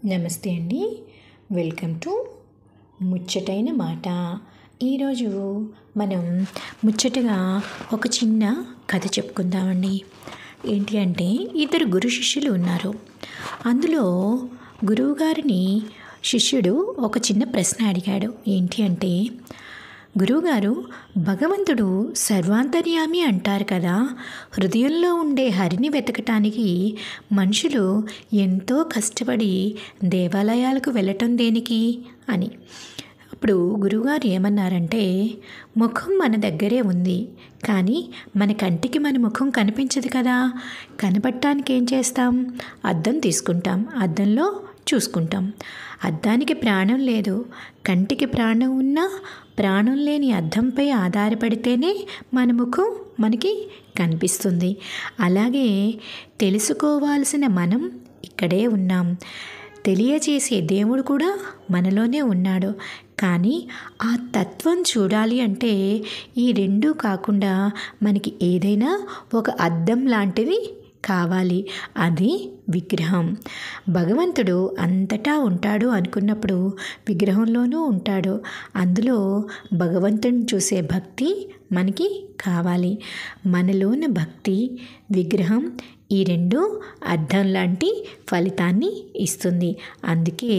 నమస్తే అండి. Welcome to ముచ్చటైన మాట. ఈరోజు మనం ముచ్చటగా ఒక చిన్న కథ చెప్పుకుందామండి. ఏంటి అంటే, ఇద్దరు గురు శిష్యులు ఉన్నారు. అందులో గురువుగారిని శిష్యుడు ఒక చిన్న ప్రశ్న అడిగాడు. ఏంటి అంటే, గురువుగారు, భగవంతుడు సర్వాంతర్యామి అంటారు కదా, హృదయంలో ఉండే హరిని వెతకటానికి మనుషులు ఎంతో కష్టపడి దేవాలయాలకు వెళ్ళటం దేనికి అని. అప్పుడు గురువుగారు ఏమన్నారంటే, ముఖం మన దగ్గరే ఉంది, కానీ మన కంటికి మన ముఖం కనిపించదు కదా. కనపడటానికి ఏం చేస్తాం? అద్దం తీసుకుంటాం, అద్దంలో చూసుకుంటాం. అద్దానికి ప్రాణం లేదు. కంటికి ప్రాణం ఉన్నా ప్రాణం లేని అద్దంపై ఆధారపడితేనే మన ముఖం మనకి కనిపిస్తుంది. అలాగే తెలుసుకోవాల్సిన మనం ఇక్కడే ఉన్నాం. తెలియచేసే దేవుడు కూడా మనలోనే ఉన్నాడు. కానీ ఆ తత్వం చూడాలి అంటే ఈ రెండూ కాకుండా మనకి ఏదైనా ఒక అద్దం లాంటిది కావాలి. అది విగ్రహం. భగవంతుడు అంతటా ఉంటాడు అనుకున్నప్పుడు విగ్రహంలోనూ ఉంటాడు. అందులో భగవంతుని చూసే భక్తి మనకి కావాలి. మనలోని భక్తి, విగ్రహం ఈ రెండు అద్దం లాంటి ఫలితాన్ని ఇస్తుంది. అందుకే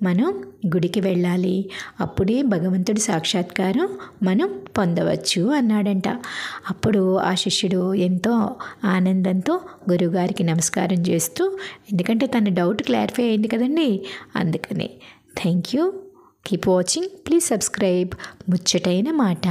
మనం గుడికి వెళ్ళాలి. అప్పుడే భగవంతుడి సాక్షాత్కారం మనం పొందవచ్చు అన్నాడంట. అప్పుడు ఆ శిష్యుడు ఎంతో ఆనందంతో గురువుగారికి నమస్కారం చేస్తూ, ఎందుకంటే తన డౌట్ క్లారిఫై అయింది కదండి, అందుకనే. Thank you. Keep watching. Please subscribe ముచ్చటైన మాట.